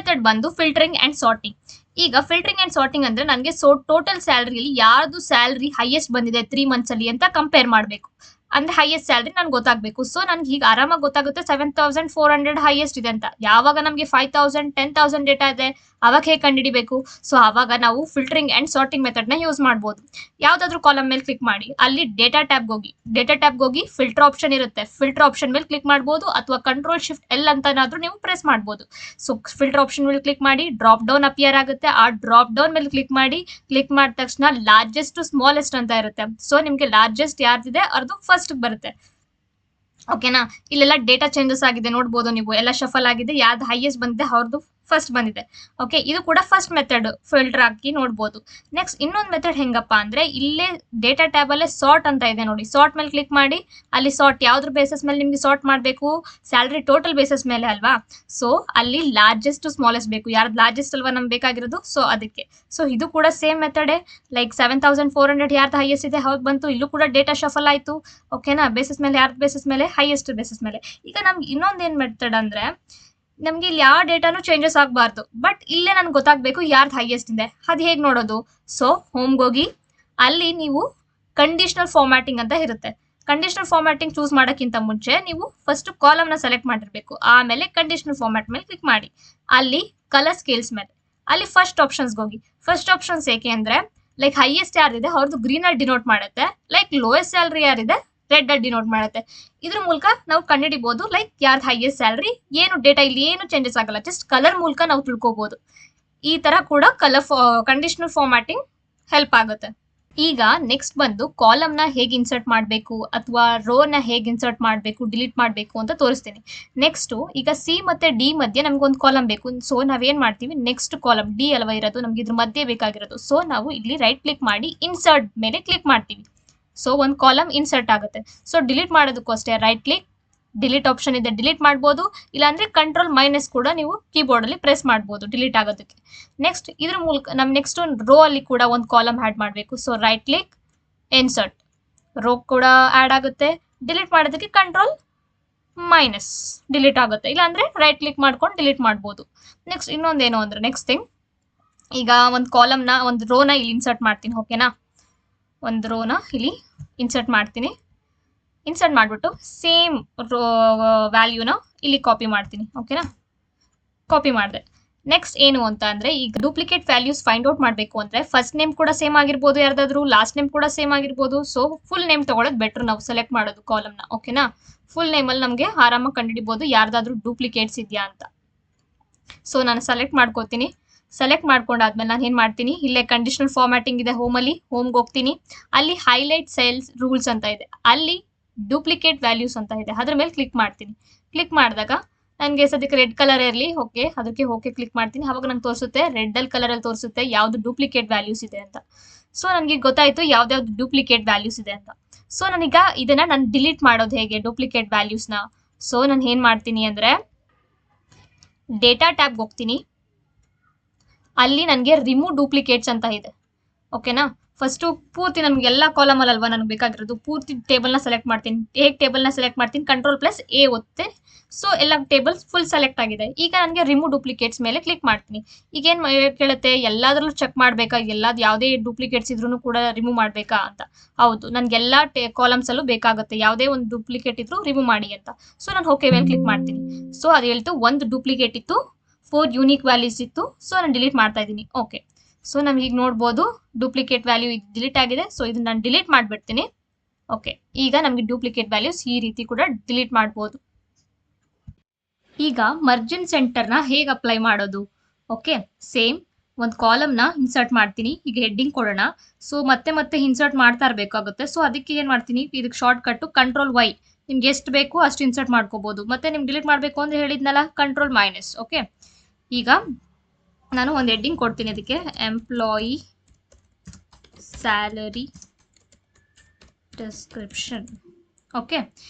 Method ಬಂದು filtering and sorting. ಈಗ filtering and sorting ಅಂದ್ರೆ ನನಗೆ ಟೋಟಲ್ ಸ್ಯಾಲರಿಯಲ್ಲಿ ಯಾರ್ದು ಸ್ಯಾಲರಿ ಹೈಯೆಸ್ಟ್ ಬಂದಿದೆ 3 ಮಂತ್ಸ್ ಅಲ್ಲಿ ಅಂತ ಕಂಪೇರ್ ಮಾಡಬೇಕು. ಅಂದ್ರೆ ಹೈಯೆಸ್ಟ್ ಸ್ಯಾಲರಿ ನನ್ಗೆ ಗೊತ್ತಾಗಬೇಕು. ಸೊ ನನ್ಗೆ ಈಗ ಆರಾಮಾಗಿ ಗೊತ್ತಾಗುತ್ತೆ 7400 ಹೈಯೆಸ್ಟ್ ಇದೆ ಅಂತ. ಯಾವಾಗ ನಮಗೆ 5000 10,000 ಡೇಟಾ ಇದೆ ಅವಾಗ ಹೇಗೆ ಕಂಡುಹಿಡಿಬೇಕು? ಸೊ ಅವಾಗ ನಾವು ಫಿಲ್ಟರಿಂಗ್ ಅಂಡ್ ಸಾರ್ಟಿಂಗ್ ಮೆಥಡ್ ನ ಯೂಸ್ ಮಾಡಬಹುದು. ಯಾವ್ದಾದ್ರು ಕಾಲಮ್ ಮೇಲೆ ಕ್ಲಿಕ್ ಮಾಡಿ, ಅಲ್ಲಿ ಡೇಟಾ ಟ್ಯಾಬ್ಗೆ ಹೋಗಿ ಫಿಲ್ಟರ್ ಆಪ್ಷನ್ ಇರುತ್ತೆ. ಫಿಲ್ಟರ್ ಆಪ್ಷನ್ ಮೇಲೆ ಕ್ಲಿಕ್ ಮಾಡಬಹುದು ಅಥವಾ ಕಂಟ್ರೋಲ್ ಶಿಫ್ಟ್ ಎಲ್ ಅಂತನಾದ್ರೂ ನೀವು ಪ್ರೆಸ್ ಮಾಡಬಹುದು. ಸೊ ಫಿಲ್ಟರ್ ಆಪ್ಷನ್ ಮೇಲೆ ಕ್ಲಿಕ್ ಮಾಡಿ, ಡ್ರಾಪ್ ಡೌನ್ ಅಪಿಯರ್ ಆಗುತ್ತೆ. ಆ ಡ್ರಾಪ್ ಡೌನ್ ಮೇಲೆ ಕ್ಲಿಕ್ ಮಾಡಿದ ತಕ್ಷಣ ಲಾರ್ಜೆಸ್ಟ್ ಟು ಸ್ಮಾಲೆಸ್ಟ್ ಅಂತ ಇರುತ್ತೆ. ಸೊ ನಿಮ್ಗೆ ಲಾರ್ಜೆಸ್ಟ್ ಯಾರ್ದಿದೆ ಅದು ಫಸ್ಟ್ ಬರುತ್ತೆ. ಓಕೆನಾ? ಇಲ್ಲೆಲ್ಲ ಡೇಟಾ ಚೇಂಜಸ್ ಆಗಿದೆ ನೋಡ್ಬೋದು ನೀವು, ಎಲ್ಲ ಶಫಲ್ ಆಗಿದೆ. ಯಾವ್ದು ಹೈಯೆಸ್ಟ್ ಬಂದಿದೆ ಅವ್ರದ್ದು ಫಸ್ಟ್ ಬಂದಿದೆ. ಓಕೆ, ಇದು ಕೂಡ ಫಸ್ಟ್ ಮೆಥಡ್ ಫಿಲ್ಟರ್ ಹಾಕಿ ನೋಡ್ಬೋದು. ನೆಕ್ಸ್ಟ್ ಇನ್ನೊಂದು ಮೆಥಡ್ ಹೆಂಗಪ್ಪ ಅಂದ್ರೆ, ಇಲ್ಲೇ ಡೇಟಾ ಟ್ಯಾಬ್ ಅಲ್ಲೇ ಸಾರ್ಟ್ ಅಂತ ಇದೆ ನೋಡಿ. ಸಾರ್ಟ್ ಮೇಲೆ ಕ್ಲಿಕ್ ಮಾಡಿ, ಅಲ್ಲಿ ಸಾರ್ಟ್ ಯಾವ್ದ್ರ ಬೇಸಿಸ್ ಮೇಲೆ ನಿಮ್ಗೆ ಸಾರ್ಟ್ ಮಾಡಬೇಕು? ಸ್ಯಾಲರಿ ಟೋಟಲ್ ಬೇಸಿಸ್ ಮೇಲೆ ಅಲ್ವಾ? ಸೊ ಅಲ್ಲಿ ಲಾರ್ಜೆಸ್ಟ್ ಟು ಸ್ಮಾಲೆಸ್ಟ್ ಬೇಕು. ಯಾರ್ದು ಲಾರ್ಜೆಸ್ಟ್ ಅಲ್ವಾ ನಮ್ಗೆ ಬೇಕಾಗಿರೋದು? ಸೊ ಅದಕ್ಕೆ. ಸೊ ಇದು ಕೂಡ ಸೇಮ್ ಮೆಥಡೇ. ಲೈಕ್ 7400 ಯಾರ್ದು ಹೈಯೆಸ್ಟ್ ಇದೆ ಅವ್ರು ಬಂತು. ಇಲ್ಲೂ ಕೂಡ ಡೇಟಾ ಶಫಲ್ ಆಯ್ತು. ಓಕೆನಾ? ಬೇಸಿಸ್ ಮೇಲೆ ಯಾರ್ದು ಬೇಸಿಸ್ ಮೇಲೆ? ಹೈಯೆಸ್ಟ್ ಬೇಸಿಸ್ ಮೇಲೆ. ಈಗ ನಮ್ಗೆ ಇನ್ನೊಂದೇನ್ ಮೆಥಡ್ ಅಂದ್ರೆ, ನಮ್ಗೆ ಇಲ್ಲಿ ಯಾವ ಡೇಟಾನು ಚೇಂಜಸ್ ಆಗಬಾರ್ದು, ಬಟ್ ಇಲ್ಲೇ ನನ್ಗೆ ಗೊತ್ತಾಗಬೇಕು ಯಾರ್ದು ಹೈಯೆಸ್ಟ್ ಇದೆ. ಅದು ಹೇಗೆ ನೋಡೋದು? ಸೊ ಹೋಮ್ಗೆ ಹೋಗಿ, ಅಲ್ಲಿ ನೀವು ಕಂಡೀಷನಲ್ ಫಾರ್ಮ್ಯಾಟಿಂಗ್ ಅಂತ ಇರುತ್ತೆ. ಕಂಡೀಷನಲ್ ಫಾರ್ಮ್ಯಾಟಿಂಗ್ ಚೂಸ್ ಮಾಡೋಕ್ಕಿಂತ ಮುಂಚೆ ನೀವು ಫಸ್ಟ್ ಕಾಲಮ್ನ ಸೆಲೆಕ್ಟ್ ಮಾಡಿರ್ಬೇಕು. ಆಮೇಲೆ ಕಂಡೀಷನಲ್ ಫಾರ್ಮ್ಯಾಟ್ ಮೇಲೆ ಕ್ಲಿಕ್ ಮಾಡಿ, ಅಲ್ಲಿ ಕಲರ್ ಸ್ಕೇಲ್ಸ್ ಮೇಲೆ ಅಲ್ಲಿ ಫಸ್ಟ್ ಆಪ್ಷನ್ಸ್ಗೆ ಹೋಗಿ. ಫಸ್ಟ್ ಆಪ್ಷನ್ಸ್ ಏಕೆ ಅಂದ್ರೆ, ಲೈಕ್ ಹೈಯೆಸ್ಟ್ ಯಾರಿದೆ ಅವ್ರದ್ದು ಗ್ರೀನ್ ಅಲ್ಲಿ ಡಿನೋಟ್ ಮಾಡುತ್ತೆ. ಲೈಕ್ ಲೋಯೆಸ್ಟ್ ಸ್ಯಾಲರಿ ಯಾರಿದೆ ರೆಡ್ ಅಲ್ಲಿ ಡಿನೋಟ್ ಮಾಡುತ್ತೆ. ಇದ್ರ ಮೂಲಕ ನಾವು ಕಂಡುಹಿಡಿಬಹುದು ಲೈಕ್ ಯಾರ್ದು ಹೈಯೆಸ್ಟ್ ಸ್ಯಾಲರಿ. ಏನು ಡೇಟಾ ಇಲ್ಲಿ ಏನು ಚೇಂಜಸ್ ಆಗಲ್ಲ, ಜಸ್ಟ್ ಕಲರ್ ಮೂಲಕ ನಾವು ತಿಳ್ಕೊಬಹುದು. ಈ ತರ ಕೂಡ ಕಂಡೀಷನಲ್ ಫಾರ್ಮ್ಯಾಟಿಂಗ್ ಹೆಲ್ಪ್ ಆಗುತ್ತೆ. ಈಗ ನೆಕ್ಸ್ಟ್ ಬಂದು ಕಾಲಮ್ ನ ಹೇಗೆ ಇನ್ಸರ್ಟ್ ಮಾಡಬೇಕು ಅಥವಾ ರೋ ನ ಹೇಗೆ ಇನ್ಸರ್ಟ್ ಮಾಡಬೇಕು, ಡಿಲೀಟ್ ಮಾಡಬೇಕು ಅಂತ ತೋರಿಸ್ತೀನಿ. ನೆಕ್ಸ್ಟ್ ಈಗ ಸಿ ಮತ್ತೆ ಡಿ ಮಧ್ಯೆ ನಮ್ಗೆ ಒಂದು ಕಾಲಮ್ ಬೇಕು. ಸೊ ನಾವೇನ್ ಮಾಡ್ತೀವಿ, ನೆಕ್ಸ್ಟ್ ಕಾಲಮ್ ಡಿ ಅಲ್ವಾ ಇರೋದು, ನಮ್ಗೆ ಇದ್ರ ಮಧ್ಯೆ ಬೇಕಾಗಿರೋದು. ಸೊ ನಾವು ಇಲ್ಲಿ ರೈಟ್ ಕ್ಲಿಕ್ ಮಾಡಿ ಇನ್ಸರ್ಟ್ ಮೇಲೆ ಕ್ಲಿಕ್ ಮಾಡ್ತೀವಿ. ಸೊ ಒಂದು ಕಾಲಮ್ ಇನ್ಸರ್ಟ್ ಆಗುತ್ತೆ. ಸೊ ಡಿಲೀಟ್ ಮಾಡೋದಕ್ಕೂ ಅಷ್ಟೇ ರೈಟ್ ಕ್ಲಿಕ್, ಡಿಲೀಟ್ ಆಪ್ಷನ್ ಇದೆ, ಡಿಲೀಟ್ ಮಾಡ್ಬೋದು. ಇಲ್ಲಾಂದ್ರೆ ಕಂಟ್ರೋಲ್ ಮೈನಸ್ ಕೂಡ ನೀವು ಕೀಬೋರ್ಡ್ ಅಲ್ಲಿ ಪ್ರೆಸ್ ಮಾಡ್ಬೋದು ಡಿಲೀಟ್ ಆಗೋದಕ್ಕೆ. ನೆಕ್ಸ್ಟ್ ಇದ್ರ ಮೂಲಕ ನಮ್ ನೆಕ್ಸ್ಟ್ ಒಂದು ರೋ ಅಲ್ಲಿ ಕೂಡ ಒಂದು ಕಾಲಮ್ ಆಡ್ ಮಾಡಬೇಕು. So right click, insert, row ಕೂಡ ಆಡ್ ಆಗುತ್ತೆ. ಡಿಲೀಟ್ ಮಾಡೋದಕ್ಕೆ ಕಂಟ್ರೋಲ್ ಮೈನಸ್, ಡಿಲೀಟ್ ಆಗುತ್ತೆ. ಇಲ್ಲಾಂದ್ರೆ ರೈಟ್ ಕ್ಲಿಕ್ ಮಾಡ್ಕೊಂಡು ಡಿಲೀಟ್ ಮಾಡ್ಬೋದು. ನೆಕ್ಸ್ಟ್ ಇನ್ನೊಂದೇನು ಅಂದ್ರೆ, ನೆಕ್ಸ್ಟ್ ಥಿಂಗ್, ಈಗ ಒಂದು ಕಾಲಮ್ನ ಒಂದು ರೋನ ಇಲ್ಲಿ ಇನ್ಸರ್ಟ್ ಮಾಡ್ತೀನಿ. ಓಕೆನಾ? ಒಂದು ರೋನ ಇಲ್ಲಿ ಇನ್ಸರ್ಟ್ ಮಾಡ್ತೀನಿ. ಇನ್ಸರ್ಟ್ ಮಾಡಿಬಿಟ್ಟು ಸೇಮ್ ವ್ಯಾಲ್ಯೂನ ಇಲ್ಲಿ ಕಾಪಿ ಮಾಡ್ತೀನಿ. ಓಕೆನಾ? ಕಾಪಿ ಮಾಡಿದೆ. ನೆಕ್ಸ್ಟ್ ಏನು ಅಂತ ಅಂದ್ರೆ, ಈಗ ಡೂಪ್ಲಿಕೇಟ್ ವ್ಯಾಲ್ಯೂಸ್ ಫೈಂಡ್ ಔಟ್ ಮಾಡಬೇಕು ಅಂದ್ರೆ ಫಸ್ಟ್ ನೇಮ್ ಕೂಡ ಸೇಮ್ ಆಗಿರ್ಬೋದು ಯಾರ್ದಾದ್ರು, ಲಾಸ್ಟ್ ನೇಮ್ ಕೂಡ ಸೇಮ್ ಆಗಿರ್ಬೋದು. ಸೊ ಫುಲ್ ನೇಮ್ ತಗೊಳ್ಳೋದು ಬೆಟರ್ ನಾವು ಸೆಲೆಕ್ಟ್ ಮಾಡೋದು ಕಾಲಮ್ನ. ಓಕೆನಾ? ಫುಲ್ ನೇಮಲ್ಲಿ ನಮಗೆ ಆರಾಮಾಗಿ ಕಂಡುಹಿಡಿಬೋದು ಯಾರ್ದಾದ್ರೂ ಡೂಪ್ಲಿಕೇಟ್ಸ್ ಇದೆಯಾ ಅಂತ. ಸೊ ನಾನು ಸೆಲೆಕ್ಟ್ ಮಾಡ್ಕೋತೀನಿ. ಸೆಲೆಕ್ಟ್ ಮಾಡ್ಕೊಂಡಾದ್ಮೇಲೆ ನಾನು ಏನು ಮಾಡ್ತೀನಿ, ಇಲ್ಲೇ ಕಂಡೀಷನಲ್ ಫಾರ್ಮ್ಯಾಟಿಂಗ್ ಇದೆ ಹೋಮಲ್ಲಿ, ಹೋಮ್ಗೆ ಹೋಗ್ತೀನಿ. ಅಲ್ಲಿ ಹೈಲೈಟ್ ಸೇಲ್ಸ್ ರೂಲ್ಸ್ ಅಂತ ಇದೆ, ಅಲ್ಲಿ ಡೂಪ್ಲಿಕೇಟ್ ವ್ಯಾಲ್ಯೂಸ್ ಅಂತ ಇದೆ, ಅದ್ರ ಮೇಲೆ ಕ್ಲಿಕ್ ಮಾಡ್ತೀನಿ. ಕ್ಲಿಕ್ ಮಾಡಿದಾಗ ನನಗೆ ಸದ್ಯಕ್ಕೆ ರೆಡ್ ಕಲರ್ ಇರಲಿ, ಓಕೆ ಅದಕ್ಕೆ ಓಕೆ ಕ್ಲಿಕ್ ಮಾಡ್ತೀನಿ. ಅವಾಗ ನಂಗೆ ತೋರಿಸುತ್ತೆ ರೆಡ್ ಕಲರಲ್ಲಿ ತೋರಿಸುತ್ತೆ ಯಾವ್ದು ಡೂಪ್ಲಿಕೇಟ್ ವ್ಯಾಲ್ಯೂಸ್ ಇದೆ ಅಂತ. ಸೊ ನನಗೆ ಗೊತ್ತಾಯ್ತು ಯಾವ್ದಾವ್ದು ಡೂಪ್ಲಿಕೇಟ್ ವ್ಯಾಲ್ಯೂಸ್ ಇದೆ ಅಂತ. ಸೊ ನಾನೀಗ ಇದನ್ನ ನಾನು ಡಿಲೀಟ್ ಮಾಡೋದು ಹೇಗೆ ಡೂಪ್ಲಿಕೇಟ್ ವ್ಯಾಲ್ಯೂಸ್ನ? ಸೊ ನಾನು ಏನು ಮಾಡ್ತೀನಿ ಅಂದರೆ, ಡೇಟಾ ಟ್ಯಾಬ್ಗೆ ಹೋಗ್ತೀನಿ. ಅಲ್ಲಿ ನನಗೆ ರಿಮೂವ್ ಡೂಪ್ಲಿಕೇಟ್ಸ್ ಅಂತ ಇದೆ. ಓಕೆನಾ? ಫಸ್ಟು ಪೂರ್ತಿ ನಮ್ಗೆ ಎಲ್ಲ ಕಾಲಮಲ್ಲಿ ಅಲ್ವಾ ನನಗೆ ಬೇಕಾಗಿರೋದು, ಪೂರ್ತಿ ಟೇಬಲ್ನ ಸೆಲೆಕ್ಟ್ ಮಾಡ್ತೀನಿ. ಹೇಗೆ ಟೇಬಲ್ನ ಸೆಲೆಕ್ಟ್ ಮಾಡ್ತೀನಿ, ಕಂಟ್ರೋಲ್+A ಒತ್ತೆ. ಸೊ ಎಲ್ಲ ಟೇಬಲ್ಸ್ ಫುಲ್ ಸೆಲೆಕ್ಟ್ ಆಗಿದೆ. ಈಗ ನನಗೆ ರಿಮೂವ್ ಡೂಪ್ಲಿಕೇಟ್ಸ್ ಮೇಲೆ ಕ್ಲಿಕ್ ಮಾಡ್ತೀನಿ. ಈಗೇನು ಕೇಳುತ್ತೆ, ಎಲ್ಲದರಲ್ಲೂ ಚೆಕ್ ಮಾಡಬೇಕಾ, ಯಾವುದೇ ಡೂಪ್ಲಿಕೇಟ್ಸ್ ಇದ್ರೂ ಕೂಡ ರಿಮೂವ್ ಮಾಡಬೇಕಾ ಅಂತ. ಹೌದು, ನನಗೆಲ್ಲ ಕಾಲಮ್ಸಲ್ಲೂ ಬೇಕಾಗುತ್ತೆ, ಯಾವುದೇ ಒಂದು ಡೂಪ್ಲಿಕೇಟ್ ಇದ್ರೂ ರಿಮೂವ್ ಮಾಡಿ ಅಂತ. ಸೊ ನಾನು ಓಕೆ ಮೇಲೆ ಕ್ಲಿಕ್ ಮಾಡ್ತೀನಿ. ಸೊ ಅದು ಹೇಳ್ತು ಒಂದು ಡೂಪ್ಲಿಕೇಟ್ ಇತ್ತು, 4 ಯೂನಿಕ್ ವ್ಯಾಲ್ಯೂಸ್ ಇತ್ತು. ಸೊ ನಾನು ಡಿಲೀಟ್ ಮಾಡ್ತಾ ಇದ್ದೀನಿ. ಓಕೆ, ಸೊ ನಮ್ಗೆ ಈಗ ನೋಡ್ಬೋದು ಡೂಪ್ಲಿಕೇಟ್ ವ್ಯಾಲ್ಯೂ ಡಿಲೀಟ್ ಆಗಿದೆ. ಸೊ ಇದನ್ನ ನಾನು ಡಿಲೀಟ್ ಮಾಡಿಬಿಡ್ತೀನಿ. ಓಕೆ, ಈಗ ನಮಗೆ ಡೂಪ್ಲಿಕೇಟ್ ವ್ಯಾಲ್ಯೂಸ್ ಈ ರೀತಿ ಕೂಡ ಡಿಲೀಟ್ ಮಾಡ್ಬೋದು. ಈಗ ಮರ್ಜಿನ್ ಸೆಂಟರ್ನ ಹೇಗೆ ಅಪ್ಲೈ ಮಾಡೋದು? ಓಕೆ, ಸೇಮ್ ಒಂದು ಕಾಲಮ್ನ ಇನ್ಸರ್ಟ್ ಮಾಡ್ತೀನಿ. ಈಗ ಹೆಡ್ಡಿಂಗ್ ಕೊಡೋಣ. ಸೊ ಮತ್ತೆ ಇನ್ಸರ್ಟ್ ಮಾಡ್ತಾ ಇರಬೇಕಾಗುತ್ತೆ. ಸೊ ಅದಕ್ಕೆ ಏನು ಮಾಡ್ತೀನಿ, ಇದಕ್ಕೆ ಶಾರ್ಟ್ ಕಟ್ಟು ಕಂಟ್ರೋಲ್+Y. ನಿಮ್ಗೆ ಎಷ್ಟು ಬೇಕು ಅಷ್ಟು ಇನ್ಸರ್ಟ್ ಮಾಡ್ಕೋಬಹುದು. ಮತ್ತೆ ನಿಮ್ಗೆ ಡಿಲೀಟ್ ಮಾಡಬೇಕು ಅಂದ್ರೆ ಹೇಳಿದ್ನಲ್ಲ, ಕಂಟ್ರೋಲ್-. ಓಕೆ, ಈಗ ನಾನು ಒಂದು ಹೆಡ್ಡಿಂಗ್ ಕೊಡ್ತೀನಿ ಅದಕ್ಕೆ, ಎಂಪ್ಲಾಯಿ ಸ್ಯಾಲರಿ ಡಿಸ್ಕ್ರಿಪ್ಷನ್. ಓಕೆ,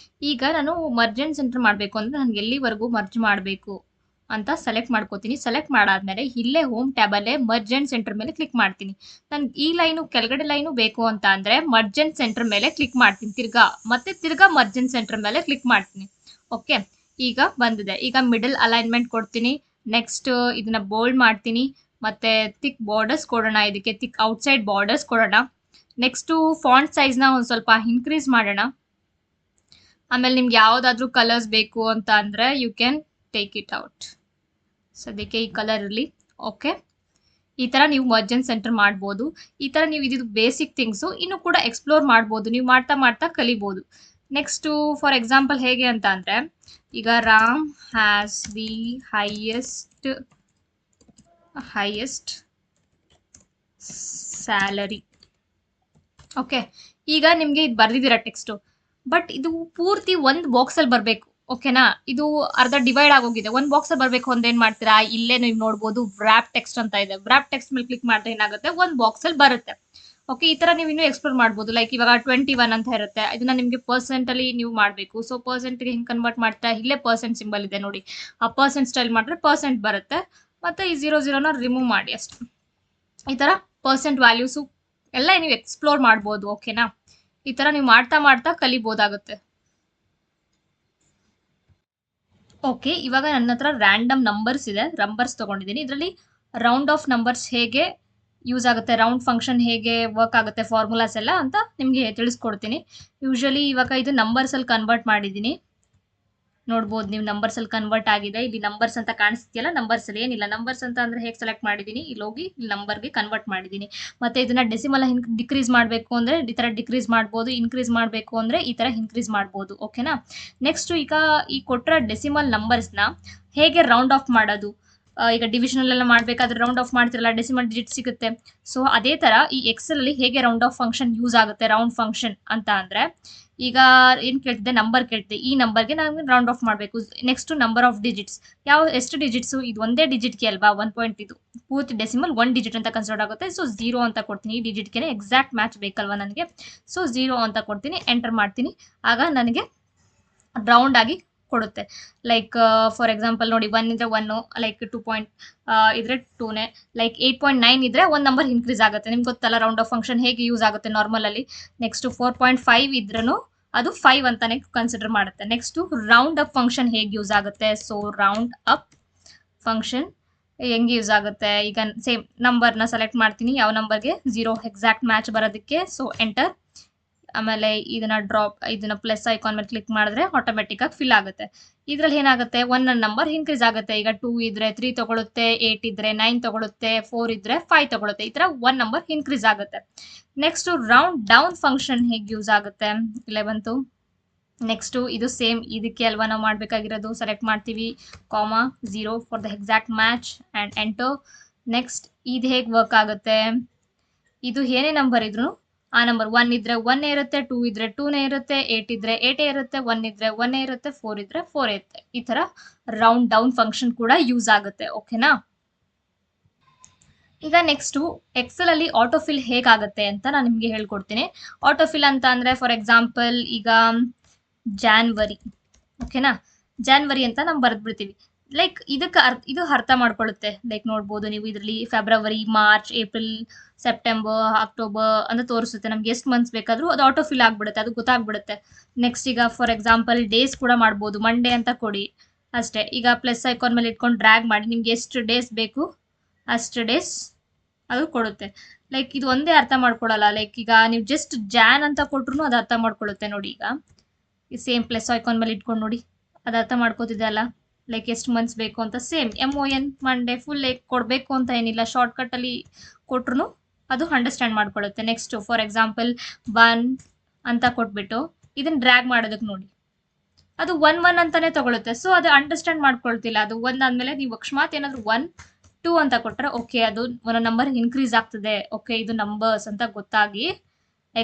ಈಗ ನಾನು ಮರ್ಜೆಂಟ್ ಸೆಂಟರ್ ಮಾಡಬೇಕು ಅಂದರೆ ನನಗೆ ಎಲ್ಲಿವರೆಗೂ ಮರ್ಜ್ ಮಾಡಬೇಕು ಅಂತ ಸೆಲೆಕ್ಟ್ ಮಾಡ್ಕೋತೀನಿ. ಸೆಲೆಕ್ಟ್ ಮಾಡಾದ್ಮೇಲೆ ಇಲ್ಲೇ ಹೋಮ್ ಟ್ಯಾಬಲ್ಲೇ ಮರ್ಜೆಂಟ್ ಸೆಂಟರ್ ಮೇಲೆ ಕ್ಲಿಕ್ ಮಾಡ್ತೀನಿ. ನನ್ಗೆ ಈ ಲೈನು ಕೆಳಗಡೆ ಲೈನು ಬೇಕು ಅಂತ ಅಂದರೆ ಮರ್ಜೆಂಟ್ ಸೆಂಟರ್ ಮೇಲೆ ಕ್ಲಿಕ್ ಮಾಡ್ತೀನಿ. ತಿರ್ಗಾ ಮರ್ಜೆಂಟ್ ಸೆಂಟರ್ ಮೇಲೆ ಕ್ಲಿಕ್ ಮಾಡ್ತೀನಿ. ಓಕೆ, ಈಗ ಬಂದಿದೆ. ಈಗ ಮಿಡಲ್ ಅಲೈನ್ಮೆಂಟ್ ಕೊಡ್ತೀನಿ. ನೆಕ್ಸ್ಟ್ ಇದನ್ನ ಬೋಲ್ಡ್ ಮಾಡ್ತೀನಿ, ಮತ್ತೆ ಥಿಕ್ ಬಾರ್ಡರ್ಸ್ ಕೊಡೋಣ, ಇದಕ್ಕೆ ಥಿಕ್ ಔಟ್ಸೈಡ್ ಬಾರ್ಡರ್ಸ್ ಕೊಡೋಣ. ನೆಕ್ಸ್ಟು ಫಾಂಟ್ ಸೈಜ್ನ ಒಂದು ಸ್ವಲ್ಪ ಇನ್ಕ್ರೀಸ್ ಮಾಡೋಣ. ಆಮೇಲೆ ನಿಮ್ಗೆ ಯಾವುದಾದ್ರೂ ಕಲರ್ಸ್ ಬೇಕು ಅಂತ ಅಂದರೆ you can take it out. ಸದ್ಯಕ್ಕೆ ಈ ಕಲರ್ ಇರಲಿ. ಓಕೆ, ಈ ಥರ ನೀವು ಮರ್ಜೆಂಟ್ ಸೆಂಟರ್ ಮಾಡ್ಬೋದು. ಈ ಥರ ನೀವು ಇದು ಬೇಸಿಕ್ ಥಿಂಗ್ಸು ಇನ್ನೂ ಕೂಡ ಎಕ್ಸ್ಪ್ಲೋರ್ ಮಾಡ್ಬೋದು, ನೀವು ಮಾಡ್ತಾ ಮಾಡ್ತಾ ಕಲಿಬೋದು. ನೆಕ್ಸ್ಟು ಫಾರ್ ಎಕ್ಸಾಂಪಲ್ ಹೇಗೆ ಅಂತ ಅಂದರೆ, ಈಗ Ram has the highest salary. Okay, ಈಗ ನಿಮಗೆ ಇದು ಬರ್ದಿದ್ದೀರಾ ಟೆಕ್ಸ್ಟು, ಬಟ್ ಇದು ಪೂರ್ತಿ ಒಂದು ಬಾಕ್ಸಲ್ಲಿ ಬರಬೇಕು. ಓಕೆನಾ, ಇದು ಅರ್ಧ ಡಿವೈಡ್ ಆಗೋಗಿದೆ. ಒಂದು ಬಾಕ್ಸಲ್ಲಿ ಬರಬೇಕು ಅಂದ್ರೆ ಏನು ಮಾಡ್ತೀರಾ, ಇಲ್ಲೇ ನೀವು ನೋಡ್ಬೋದು ವ್ರ್ಯಾಪ್ ಟೆಕ್ಸ್ಟ್ ಅಂತ ಇದೆ. ವ್ರ್ಯಾಪ್ ಟೆಕ್ಸ್ಟ್ ಮೇಲೆ ಕ್ಲಿಕ್ ಮಾಡಿದ್ರೆ ಏನಾಗುತ್ತೆ, ಒಂದು ಬಾಕ್ಸಲ್ಲಿ ಬರುತ್ತೆ. ಓಕೆ, ಈ ಥರ ನೀವು ಇನ್ನೂ ಎಕ್ಸ್ಪ್ಲೋರ್ ಮಾಡ್ಬೋದು. ಲೈಕ್ ಇವಾಗ 21 ಅಂತ ಇರುತ್ತೆ, ಇದನ್ನ ನಿಮಗೆ ಪರ್ಸೆಂಟಲ್ಲಿ ನೀವು ಮಾಡಬೇಕು. ಸೊ ಪರ್ಸೆಂಟ್ಗೆ ಹಿಂಗೆ ಕನ್ವರ್ಟ್ ಮಾಡ್ತಾ, ಇಲ್ಲೇ ಪರ್ಸೆಂಟ್ ಸಿಂಬಲ್ ಇದೆ ನೋಡಿ, ಆ ಪರ್ಸೆಂಟ್ ಸ್ಟೈಲ್ ಮಾಡಿದ್ರೆ ಪರ್ಸೆಂಟ್ ಬರುತ್ತೆ. ಮತ್ತು ಈ 00ನ ರಿಮೂವ್ ಮಾಡಿ ಅಷ್ಟೇ. ಈ ಥರ ಪರ್ಸೆಂಟ್ ವ್ಯಾಲ್ಯೂಸು ಎಲ್ಲ ನೀವು ಎಕ್ಸ್ಪ್ಲೋರ್ ಮಾಡ್ಬೋದು. ಓಕೆನಾ, ಈ ಥರ ನೀವು ಮಾಡ್ತಾ ಮಾಡ್ತಾ ಕಲಿಬೋದಾಗುತ್ತೆ. ಓಕೆ, ಇವಾಗ ನನ್ನ ಹತ್ರ ರ್ಯಾಂಡಮ್ ನಂಬರ್ಸ್ ಇದೆ, ನಂಬರ್ಸ್ ತೊಗೊಂಡಿದ್ದೀನಿ. ಇದರಲ್ಲಿ ರೌಂಡ್ ಆಫ್ ನಂಬರ್ಸ್ ಹೇಗೆ ಯೂಸ್ ಆಗುತ್ತೆ, ರೌಂಡ್ ಫಂಕ್ಷನ್ ಹೇಗೆ ವರ್ಕ್ ಆಗುತ್ತೆ, ಫಾರ್ಮುಲಾಸ್ ಎಲ್ಲ ಅಂತ ನಿಮಗೆ ತಿಳಿಸ್ಕೊಡ್ತೀನಿ. ಯೂಶಲಿ ಇವಾಗ ಇದು ನಂಬರ್ಸಲ್ಲಿ ಕನ್ವರ್ಟ್ ಮಾಡಿದ್ದೀನಿ, ನೋಡ್ಬೋದು ನೀವು. ನಂಬರ್ಸಲ್ಲಿ ಕನ್ವರ್ಟ್ ಆಗಿದೆ. ಇಲ್ಲಿ ನಂಬರ್ಸ್ ಅಂತ ಕಾಣಿಸ್ತಿಯಲ್ಲ, ನಂಬರ್ಸಲ್ಲಿ ಏನಿಲ್ಲ. ನಂಬರ್ಸ್ ಅಂತ ಅಂದರೆ ಹೇಗೆ ಸೆಲೆಕ್ಟ್ ಮಾಡಿದ್ದೀನಿ, ಇಲ್ಲಿ ಹೋಗಿ ಇಲ್ಲಿ ನಂಬರ್ಗೆ ಕನ್ವರ್ಟ್ ಮಾಡಿದ್ದೀನಿ. ಮತ್ತು ಇದನ್ನು ಡೆಸಿಮಲ್ ಡಿಕ್ರೀಸ್ ಮಾಡಬೇಕು ಅಂದರೆ ಈ ಥರ ಡಿಕ್ರೀಸ್ ಮಾಡ್ಬೋದು, ಇನ್ಕ್ರೀಸ್ ಮಾಡಬೇಕು ಅಂದರೆ ಈ ಥರ ಇನ್ಕ್ರೀಸ್ ಮಾಡ್ಬೋದು. ಓಕೆನಾ, ನೆಕ್ಸ್ಟು ಈಗ ಈ ಕೊಟ್ಟರೆ ಡೆಸಿಮಲ್ ನಂಬರ್ಸ್ನ ಹೇಗೆ ರೌಂಡ್ ಆಫ್ ಮಾಡೋದು, ಈಗ ಡಿವಿಷನಲ್ಲೆಲ್ಲ ಮಾಡಬೇಕಾದ್ರೆ ರೌಂಡ್ ಆಫ್ ಮಾಡ್ತಿರಲ್ಲ, ಡೆಸಿಮಲ್ ಡಿಜಿಟ್ ಸಿಗುತ್ತೆ. ಸೊ ಅದೇ ಥರ ಈ ಎಕ್ಸೆಲಲ್ಲಿ ಹೇಗೆ ರೌಂಡ್ ಆಫ್ ಫಂಕ್ಷನ್ ಯೂಸ್ ಆಗುತ್ತೆ, ರೌಂಡ್ ಫಂಕ್ಷನ್ ಅಂತ ಅಂದರೆ, ಈಗ ಏನು ಕೇಳ್ತಿದ್ದೆ, ನಂಬರ್ ಕೇಳ್ತಿದ್ದೆ, ಈ ನಂಬರ್ಗೆ ನಾನು ರೌಂಡ್ ಆಫ್ ಮಾಡಬೇಕು. ನೆಕ್ಸ್ಟು ನಂಬರ್ ಆಫ್ ಡಿಜಿಟ್ಸ್, ಎಷ್ಟು ಡಿಜಿಟ್ಸು, ಇದು ಒಂದೇ ಡಿಜಿಟ್ಗೆ ಅಲ್ವಾ 1 ಪಾಯಿಂಟ್, ಇದು ಪೂರ್ತಿ ಡೆಸಿಮಲ್ 1 ಡಿಜಿಟ್ ಅಂತ ಕನ್ಸಿಡರ್ ಆಗುತ್ತೆ. ಸೊ 0 ಅಂತ ಕೊಡ್ತೀನಿ, ಈ ಡಿಜಿಟ್ಗೆ ಎಕ್ಸಾಕ್ಟ್ ಮ್ಯಾಚ್ ಬೇಕಲ್ವಾ ನನಗೆ. ಸೊ 0 ಅಂತ ಕೊಡ್ತೀನಿ, ಎಂಟರ್ ಮಾಡ್ತೀನಿ. ಆಗ ನನಗೆ ರೌಂಡ್ ಆಗಿ ಕೊಡುತ್ತೆ. ಲೈಕ್ ಫಾರ್ ಎಕ್ಸಾಂಪಲ್ ನೋಡಿ, 1 ಇದ್ರೆ 1, ಲೈಕ್ 2 ಪಾಯಿಂಟ್ ಇದ್ರೆ 2ನೇ, ಲೈಕ್ 8.9 ಇದ್ರೆ ಒಂದು ನಂಬರ್ ಇನ್ಕ್ರೀಸ್ ಆಗುತ್ತೆ. ನಿಮ್ಗೆ ಗೊತ್ತಲ್ಲ ರೌಂಡ್ ಆಫ್ ಫಂಕ್ಷನ್ ಹೇಗೆ ಯೂಸ್ ಆಗುತ್ತೆ ನಾರ್ಮಲಲ್ಲಿ. ನೆಕ್ಸ್ಟ್ 4.5 ಇದ್ರೂ ಅದು 5 ಅಂತಾನೆ ಕನ್ಸಿಡರ್ ಮಾಡುತ್ತೆ. ನೆಕ್ಸ್ಟು ರೌಂಡ್ ಅಪ್ ಫಂಕ್ಷನ್ ಹೇಗೆ ಯೂಸ್ ಆಗುತ್ತೆ. ಸೊ ರೌಂಡ್ ಅಪ್ ಫಂಕ್ಷನ್ ಹೆಂಗೆ ಯೂಸ್ ಆಗುತ್ತೆ, ಈಗ ಸೇಮ್ ನಂಬರ್ನ ಸೆಲೆಕ್ಟ್ ಮಾಡ್ತೀನಿ, ಯಾವ ನಂಬರ್ಗೆ 0 ಎಕ್ಸಾಕ್ಟ್ ಮ್ಯಾಚ್ ಬರೋದಕ್ಕೆ. ಸೊ ಎಂಟರ್, ಆಮೇಲೆ ಇದನ್ನ ಪ್ಲಸ್ ಐಕಾನ್ ಮೇಲೆ ಕ್ಲಿಕ್ ಮಾಡಿದ್ರೆ ಆಟೋಮೆಟಿಕ್ಕಾಗಿ ಫಿಲ್ ಆಗುತ್ತೆ. ಇದರಲ್ಲಿ ಏನಾಗುತ್ತೆ, 1 ನಂಬರ್ ಇನ್ಕ್ರೀಸ್ ಆಗುತ್ತೆ. ಈಗ 2 ಇದ್ರೆ 3 ತಗೊಳುತ್ತೆ, 8 ಇದ್ರೆ 9 ತಗೊಳುತ್ತೆ, 4 ಇದ್ರೆ 5 ತಗೊಳುತ್ತೆ. ಈ ಥರ 1 ನಂಬರ್ ಇನ್ಕ್ರೀಸ್ ಆಗುತ್ತೆ. ನೆಕ್ಸ್ಟ್ ರೌಂಡ್ ಡೌನ್ ಫಂಕ್ಷನ್ ಹೇಗೆ ಯೂಸ್ ಆಗುತ್ತೆ, ಇಲ್ಲೇ ಬಂತು. ನೆಕ್ಸ್ಟು ಇದು ಸೇಮ್, ಇದಕ್ಕೆ ಅಲ್ವಾ ನಾವು ಮಾಡಬೇಕಾಗಿರೋದು. ಸೆಲೆಕ್ಟ್ ಮಾಡ್ತೀವಿ, comma 0 for the exact match and enter. Next ಇದು ಹೇಗೆ ವರ್ಕ್ ಆಗುತ್ತೆ, ಇದು ಏನೇ ನಂಬರ್ ಇದ್ರು ಆ ನಂಬರ್ 1 ಇದ್ರೆ 1 ಇರುತ್ತೆ, 2 ಇದ್ರೆ 2ನೇ ಇರುತ್ತೆ, 8 ಇದ್ರೆ 8 ಇರುತ್ತೆ, 1 ಇದ್ರೆ 1 ಇರುತ್ತೆ, 4 ಇದ್ರೆ 4 ಇರುತ್ತೆ. ಈ ಥರ ರೌಂಡ್ ಡೌನ್ ಫಂಕ್ಷನ್ ಕೂಡ ಯೂಸ್ ಆಗುತ್ತೆ. ಓಕೆನಾ, ಈಗ ನೆಕ್ಸ್ಟು ಎಕ್ಸೆಲಲ್ಲಿ ಆಟೋಫಿಲ್ ಹೇಗಾಗುತ್ತೆ ಅಂತ ನಾನು ನಿಮಗೆ ಹೇಳ್ಕೊಡ್ತೀನಿ. ಆಟೋಫಿಲ್ ಅಂತ ಅಂದರೆ ಫಾರ್ ಎಕ್ಸಾಂಪಲ್ ಈಗ ಜಾನ್ವರಿ, ಓಕೆನಾ, ಜಾನ್ವರಿ ಅಂತ ನಾವು ಬರೆದ್ಬಿಡ್ತೀವಿ. ಲೈಕ್ ಇದು ಅರ್ಥ ಮಾಡ್ಕೊಳ್ಳುತ್ತೆ. ಲೈಕ್ ನೋಡ್ಬೋದು ನೀವು, ಇದರಲ್ಲಿ February, March, April, September, October ಅಂತ ತೋರಿಸುತ್ತೆ. ನಮ್ಗೆ ಎಷ್ಟು ಮಂತ್ಸ್ ಬೇಕಾದರೂ ಅದು ಆಟೋಫಿಲ್ ಆಗಿಬಿಡುತ್ತೆ, ಅದು ಗೊತ್ತಾಗ್ಬಿಡುತ್ತೆ. ನೆಕ್ಸ್ಟ್ ಈಗ ಫಾರ್ ಎಕ್ಸಾಂಪಲ್ ಡೇಸ್ ಕೂಡ ಮಾಡ್ಬೋದು. ಮಂಡೇ ಅಂತ ಕೊಡಿ ಅಷ್ಟೇ. ಈಗ ಪ್ಲಸ್ ಐಕಾನ್ ಮೇಲೆ ಇಟ್ಕೊಂಡು ಡ್ರ್ಯಾಗ್ ಮಾಡಿ, ನಿಮ್ಗೆ ಎಷ್ಟು ಡೇಸ್ ಬೇಕು ಅಷ್ಟು ಡೇಸ್ ಅದು ಕೊಡುತ್ತೆ. ಲೈಕ್ ಇದು ಒಂದೇ ಅರ್ಥ ಮಾಡ್ಕೊಳ್ಳಲ್ಲ. ಲೈಕ್ ಈಗ ನೀವು ಜಸ್ಟ್ ಜಾನ್ ಅಂತ ಕೊಟ್ರು ಅದು ಅರ್ಥ ಮಾಡ್ಕೊಳ್ಳುತ್ತೆ ನೋಡಿ. ಈಗ ಸೇಮ್ ಪ್ಲಸ್ ಐಕಾನ್ ಮೇಲೆ ಇಟ್ಕೊಂಡು ನೋಡಿ, ಅದು ಅರ್ಥ ಮಾಡ್ಕೋತಿದೆ ಅಲ್ಲ, ಲೈಕ್ ಎಷ್ಟು ಮಂತ್ಸ್ ಬೇಕು ಅಂತ. Same MON Monday full like ಕೊಡಬೇಕು ಅಂತ ಏನಿಲ್ಲ, ಶಾರ್ಟ್ಕಟ್ಟಲ್ಲಿ ಕೊಟ್ರು ಅದು ಅಂಡರ್ಸ್ಟ್ಯಾಂಡ್ ಮಾಡ್ಕೊಳ್ಳುತ್ತೆ. ನೆಕ್ಸ್ಟ್ ಫಾರ್ ಎಕ್ಸಾಂಪಲ್ 1 ಅಂತ ಕೊಟ್ಬಿಟ್ಟು ಇದನ್ನ ಡ್ರ್ಯಾಗ್ ಮಾಡೋದಕ್ಕೆ ನೋಡಿ, ಅದು 1 ಅಂತಾನೆ ತಗೊಳುತ್ತೆ. ಸೊ ಅದು ಅಂಡರ್ಸ್ಟ್ಯಾಂಡ್ ಮಾಡ್ಕೊಳ್ತಿಲ್ಲ. ಅದು 1 ಆದಮೇಲೆ ನೀವು ಅಕಸ್ಮಾತ್ ಏನಾದರೂ 1 2 ಅಂತ ಕೊಟ್ಟರೆ ಓಕೆ, ಅದು ಒಂದು ನಂಬರ್ ಇನ್ಕ್ರೀಸ್ ಆಗ್ತದೆ, ಓಕೆ ಇದು ನಂಬರ್ಸ್ ಅಂತ ಗೊತ್ತಾಗಿ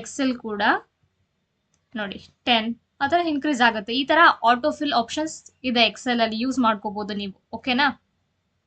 ಎಕ್ಸೆಲ್ ಕೂಡ ನೋಡಿ 10 ಆ ಥರ ಇನ್ಕ್ರೀಸ್ ಆಗುತ್ತೆ. ಈ ಥರ ಆಟೋಫಿಲ್ ಆಪ್ಷನ್ಸ್ ಇದೆ ಎಕ್ಸೆಲ್ ಅಲ್ಲಿ, ಯೂಸ್ ಮಾಡ್ಕೋಬಹುದು ನೀವು. ಓಕೆನಾ.